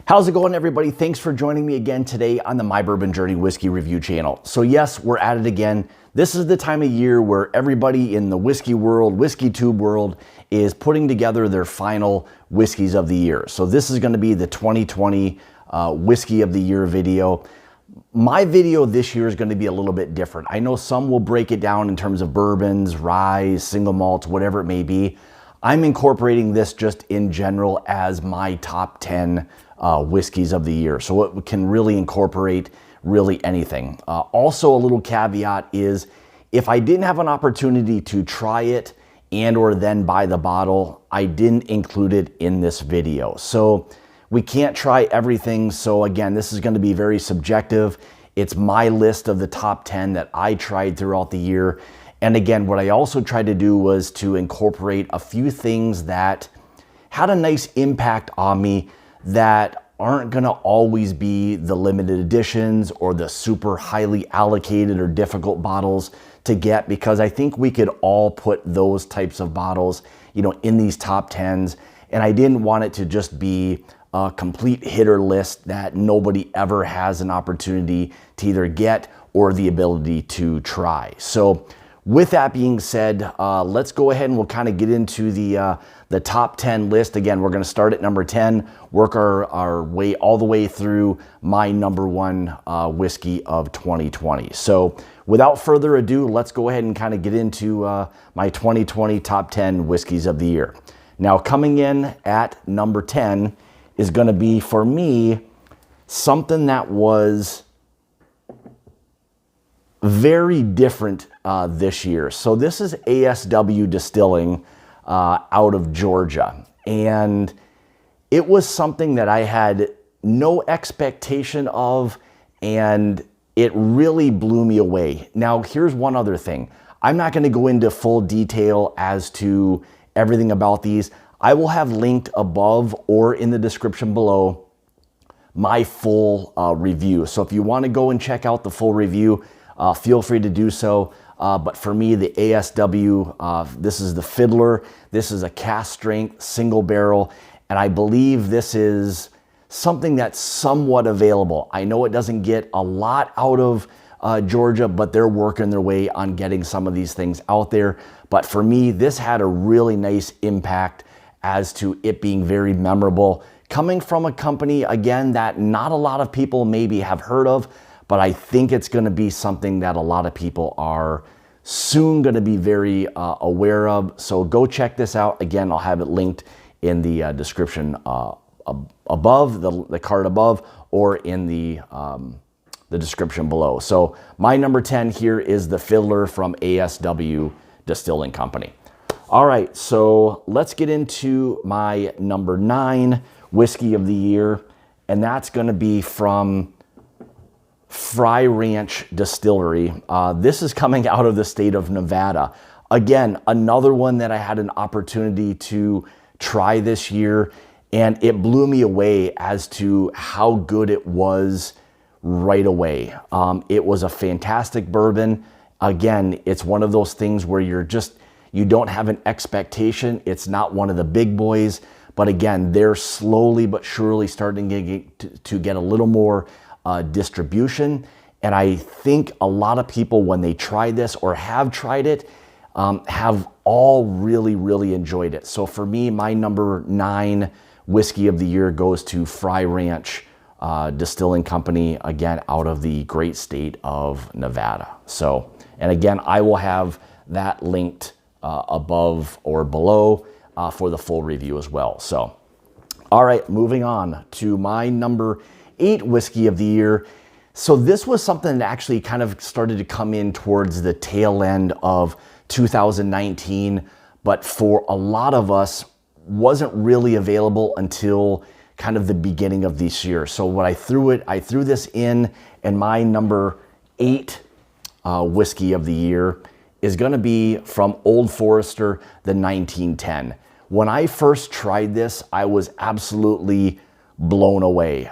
How's it going, everybody? Thanks for joining me again today on the My Bourbon Journey Whiskey Review channel. So yes, we're at it again. This is the time of year where everybody in the whiskey world, WhiskeyTube world, is putting together their final whiskeys of the year. So this is going to be the 2020 Whiskey of the Year video. My video this year is going to be a little bit different. I know some will break it down in terms of bourbons, rye, single malts, whatever it may be. I'm incorporating this just in general as my top 10 whiskeys of the year. So it can really incorporate really anything. Also, a little caveat is if I didn't have an opportunity to try it and or then buy the bottle, I didn't include it in this video. So we can't try everything. So again, this is going to be very subjective. It's my list of the top 10 that I tried throughout the year. And again, what I also tried to do was to incorporate a few things that had a nice impact on me that aren't going to always be the limited editions or the super highly allocated or difficult bottles to get, because I think we could all put those types of bottles, in these top 10s. And I didn't want it to just be a complete hitter list that nobody ever has an opportunity to either get or the ability to try. So with that being said, let's go ahead and we'll kind of get into the top 10 list. Again, we're going to start at number 10, work our way all the way through my number one whiskey of 2020. So without further ado, let's go ahead and kind of get into my 2020 top 10 whiskeys of the year. Now, coming in at number 10 is going to be, for me, something that was very different this year. So this is AW Distilling out of Georgia. And it was something that I had no expectation of, and it really blew me away. Now, here's one other thing. I'm not going to go into full detail as to everything about these. I will have linked above or in the description below my full review. So if you want to go and check out the full review, feel free to do so. But for me, the ASW, this is the Fiddler. This is a cask strength single barrel. And I believe this is something that's somewhat available. I know it doesn't get a lot out of Georgia, but they're working their way on getting some of these things out there. But for me, this had a really nice impact as to it being very memorable. Coming from a company, again, that not a lot of people maybe have heard of, but I think it's going to be something that a lot of people are soon going to be very aware of. So go check this out. Again, I'll have it linked in the description above, the card above, or in the description below. So my number 10 here is the Fiddler from ASW Distilling Company. All right, so let's get into my number 9 whiskey of the year, and that's going to be from Fry Ranch Distillery. This is coming out of the state of Nevada. Again, another one that I had an opportunity to try this year, and it blew me away as to how good it was right away. It was a fantastic bourbon. Again, it's one of those things where you don't have an expectation. It's not one of the big boys, but again, they're slowly but surely starting to get a little more distribution. And I think a lot of people, when they try this or have tried it, have all really, really enjoyed it. So for me, my number 9 whiskey of the year goes to Fry Ranch Distilling Company, again, out of the great state of Nevada. So, and again, I will have that linked above or below for the full review as well. So, all right, moving on to my number 8 whiskey of the year. So this was something that actually kind of started to come in towards the tail end of 2019, but for a lot of us wasn't really available until kind of the beginning of this year. So when I threw this in, and my number 8 whiskey of the year is going to be from Old Forester, the 1910. When I first tried this, I was absolutely blown away.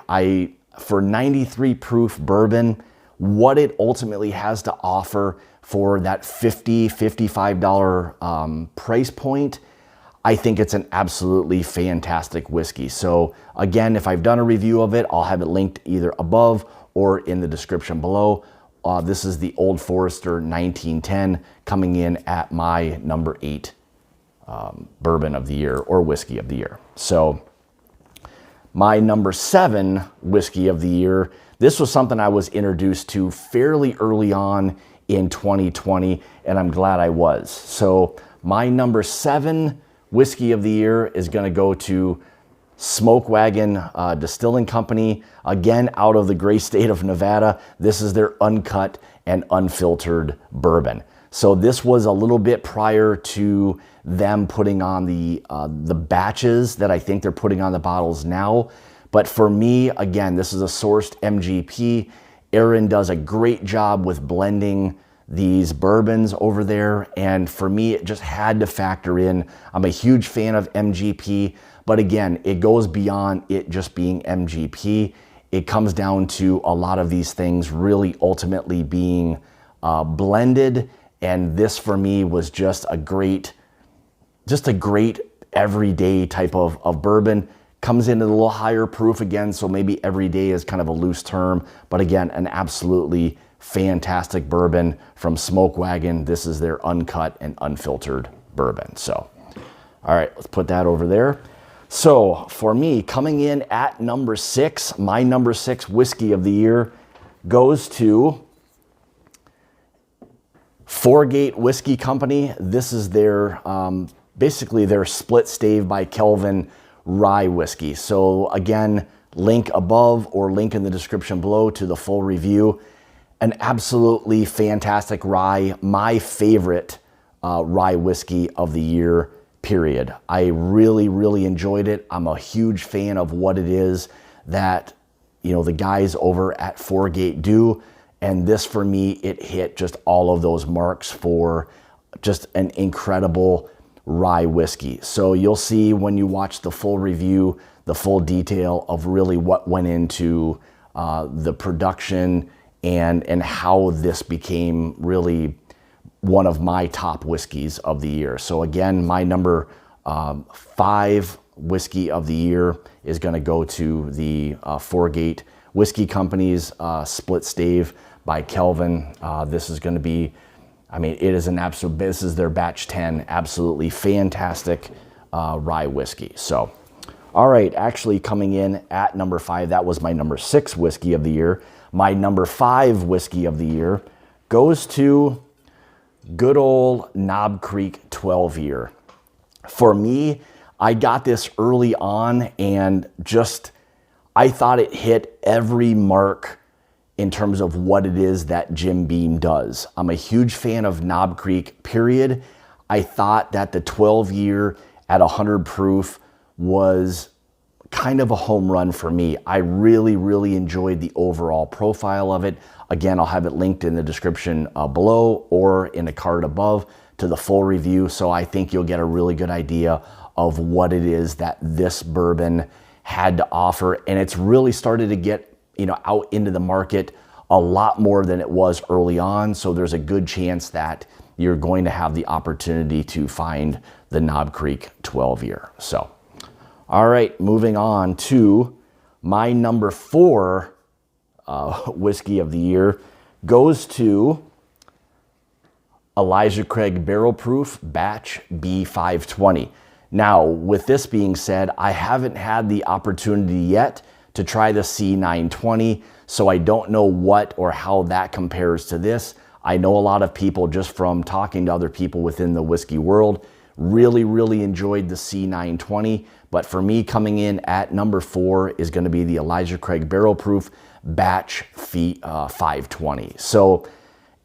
For 93 proof bourbon, what it ultimately has to offer for that $55 price point, I think it's an absolutely fantastic whiskey. So again, if I've done a review of it, I'll have it linked either above or in the description below. This is the Old Forester 1910 coming in at my number 8 bourbon of the year or whiskey of the year. So my number 7 whiskey of the year, this was something I was introduced to fairly early on in 2020, and I'm glad I was. So my number 7 whiskey of the year is going to go to Wagon Distilling Company, again out of the great state of Nevada. This is their uncut and unfiltered bourbon. So this was a little bit prior to them putting on the batches that I think they're putting on the bottles now. But for me, again, this is a sourced MGP. Aaron does a great job with blending these bourbons over there, and for me, it just had to factor in. I'm a huge fan of MGP, but again, it goes beyond it just being MGP. It comes down to a lot of these things really ultimately being blended, and this for me was just a great everyday type of bourbon. Comes in at a little higher proof again, so maybe everyday is kind of a loose term, but again, an absolutely fantastic bourbon from Wagon. This is their uncut and unfiltered bourbon. So, all right, let's put that over there. So for me, coming in at number 6, my number 6 whiskey of the year goes to Foregate Whiskey Company. This is their, basically their Split Stave by Kelvin rye whiskey. So again, link above or link in the description below to the full review. An absolutely fantastic rye, my favorite rye whiskey of the year, period. I really, really enjoyed it. I'm a huge fan of what it is that, you know, the guys over at Foregate do. And this for me, it hit just all of those marks for just an incredible rye whiskey. So you'll see when you watch the full review, the full detail of really what went into the production and how this became really one of my top whiskeys of the year. So again, my number 5 whiskey of the year is going to go to the Foregate Whiskey Company's Split Stave by Kelvin. This is going to be, I mean, it is an absolute, this is their batch 10, absolutely fantastic rye whiskey. So, all right, actually coming in at number 5, that was my number 6 whiskey of the year. My number 5 whiskey of the year goes to good old Knob Creek 12 year. For me, I got this early on and just, I thought it hit every mark in terms of what it is that Jim Beam does. I'm a huge fan of Knob Creek, period. I thought that the 12 year at 100 proof was kind of a home run for me. I really, really enjoyed the overall profile of it. Again, I'll have it linked in the description below or in a card above to the full review. So I think you'll get a really good idea of what it is that this bourbon had to offer. And it's really started to get, you know, out into the market a lot more than it was early on. So there's a good chance that you're going to have the opportunity to find the Knob Creek 12 year. So, all right, moving on to my number 4 whiskey of the year goes to Elijah Craig Barrel Proof Batch B520. Now, with this being said, I haven't had the opportunity yet to try the C920, so I don't know what or how that compares to this. I know a lot of people, just from talking to other people within the whiskey world, really, really enjoyed the C920. But for me, coming in at number 4 is going to be the Elijah Craig Barrel Proof Batch 520. So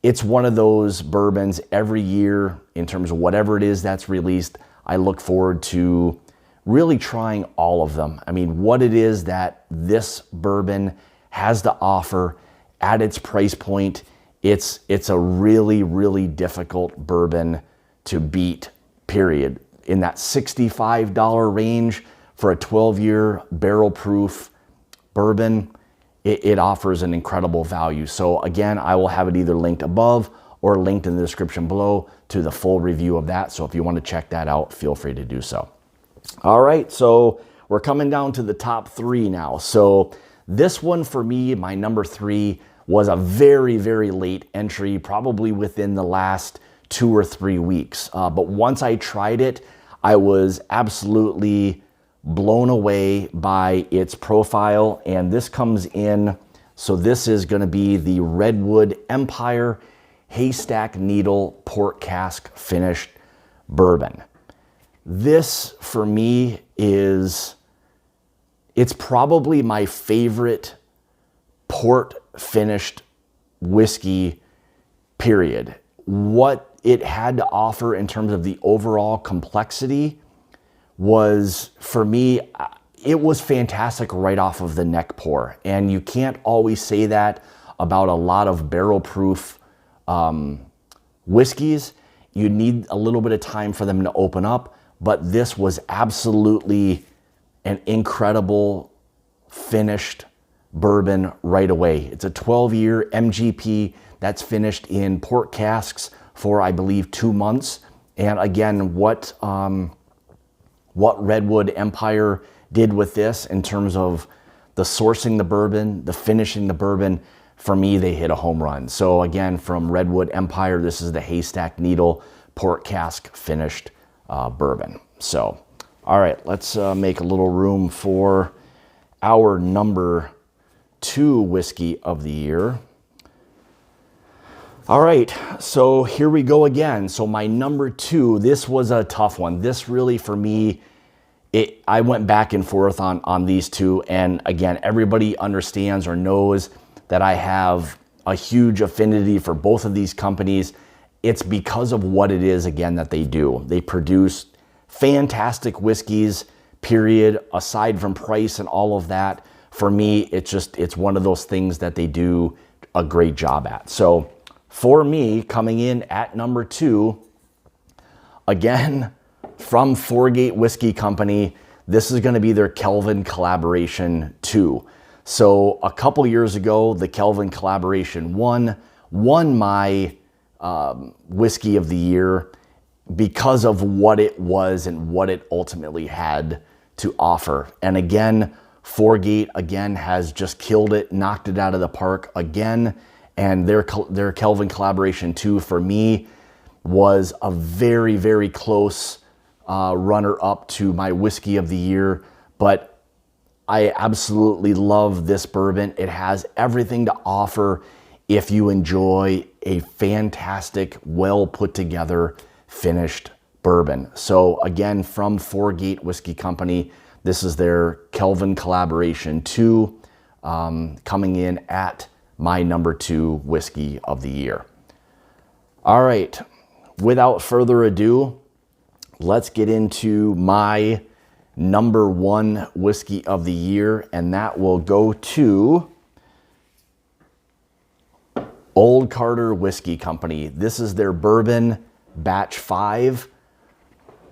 it's one of those bourbons every year in terms of whatever it is that's released. I look forward to really trying all of them. I mean, what it is that this bourbon has to offer at its price point, it's a really, really difficult bourbon to beat, period. In that $65 range for a 12-year barrel proof bourbon, it offers an incredible value. So again, I will have it either linked above or linked in the description below to the full review of that. So if you want to check that out, feel free to do so. All right, so we're coming down to the top 3 now. So this one for me, my number 3, was a very, very late entry, probably within the last 2 or 3 weeks. But once I tried it, I was absolutely blown away by its profile. And this comes in, so this is going to be the Redwood Empire Haystack Needle Port Cask Finished Bourbon. This for me it's probably my favorite port finished whiskey, period. What it had to offer in terms of the overall complexity was, for me, it was fantastic right off of the neck pour. And you can't always say that about a lot of barrel proof whiskeys. You need a little bit of time for them to open up, but this was absolutely an incredible finished bourbon right away. It's a 12-year MGP that's finished in port casks for, I believe, 2 months. And again, what Redwood Empire did with this in terms of the sourcing the bourbon, the finishing the bourbon, for me, they hit a home run. So again, from Redwood Empire, this is the Haystack Needle Port Cask Finished bourbon. So, all right, let's make a little room for our number 2 whiskey of the year. All right, so here we go again. So my number 2, this was a tough one. This really, for me, I went back and forth on these two. And again, everybody understands or knows that I have a huge affinity for both of these companies. It's because of what it is, again, that they do. They produce fantastic whiskeys, period. Aside from price and all of that, for me, it's one of those things that they do a great job at. So for me, coming in at number 2, again, from Foregate Whiskey Company, this is going to be their Kelvin Collaboration 2. So a couple years ago, the Kelvin Collaboration won my whiskey of the year because of what it was and what it ultimately had to offer. And again, Foregate again has just killed it, knocked it out of the park again. And their Kelvin Collaboration 2 for me was a very, very close runner-up to my whiskey of the year. But I absolutely love this bourbon. It has everything to offer if you enjoy a fantastic, well put together, finished bourbon. So again, from Foregate Whiskey Company, this is their Kelvin Collaboration 2, coming in at my number 2 whiskey of the year. All right, without further ado, let's get into my number 1 whiskey of the year, and that will go to Old Carter Whiskey Company. This is their Bourbon Batch 5.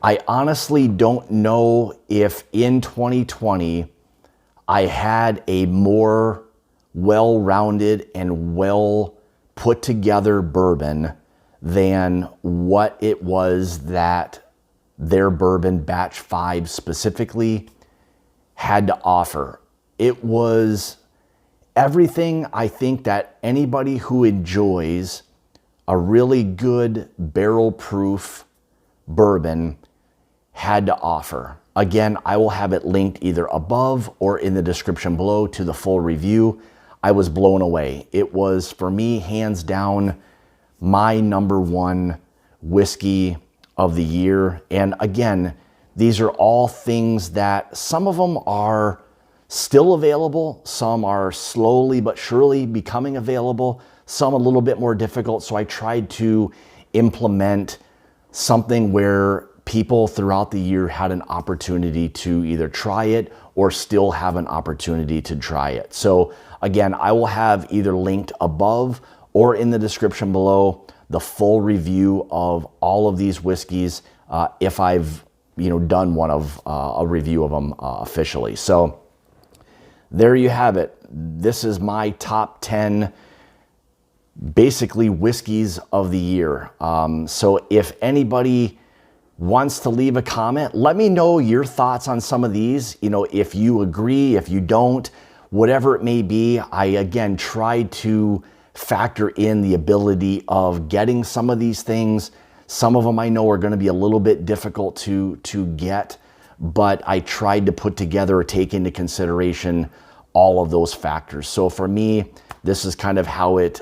I honestly don't know if in 2020 I had a more well-rounded and well put together bourbon than what it was that their Bourbon Batch 5 specifically had to offer. It was everything I think that anybody who enjoys a really good barrel proof bourbon had to offer. Again, I will have it linked either above or in the description below to the full review. I was blown away. It was, for me, hands down, my number 1 whiskey of the year. And again, these are all things that some of them are still available. Some are slowly but surely becoming available. Some a little bit more difficult. So I tried to implement something where people throughout the year had an opportunity to either try it or still have an opportunity to try it. So again, I will have either linked above or in the description below the full review of all of these whiskeys if I've done one of a review of them officially. So there you have it. This is my top 10 basically whiskeys of the year. So if anybody wants to leave a comment, let me know your thoughts on some of these. You know, if you agree, if you don't, whatever it may be. I, again, tried to factor in the ability of getting some of these things. Some of them I know are going to be a little bit difficult to get, but I tried to put together or take into consideration all of those factors. So for me, this is kind of how it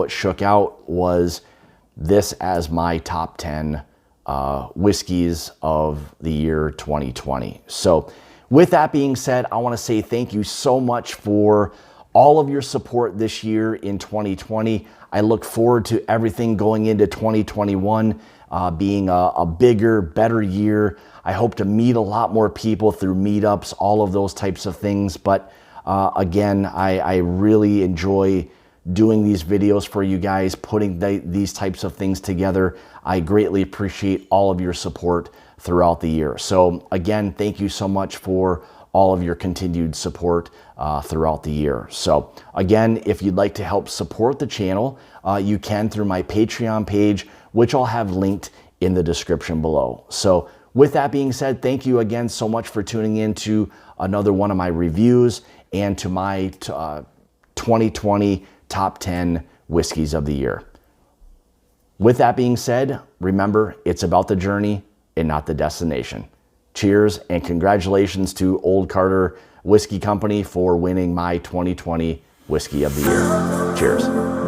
shook out, was this as my top 10 whiskeys of the year 2020. So with that being said, I want to say thank you so much for all of your support this year in 2020. I look forward to everything going into 2021 being a bigger, better year. I hope to meet a lot more people through meetups, all of those types of things. But again, I really enjoy doing these videos for you guys, putting these types of things together. I greatly appreciate all of your support throughout the year. So again, thank you so much for all of your continued support throughout the year. So again, if you'd like to help support the channel, you can through my Patreon page, which I'll have linked in the description below. So with that being said, thank you again so much for tuning in to another one of my reviews and to my 2020 top 10 whiskeys of the year. With that being said, remember, it's about the journey and not the destination. Cheers and congratulations to Old Carter Whiskey Company for winning my 2020 Whiskey of the Year. Cheers.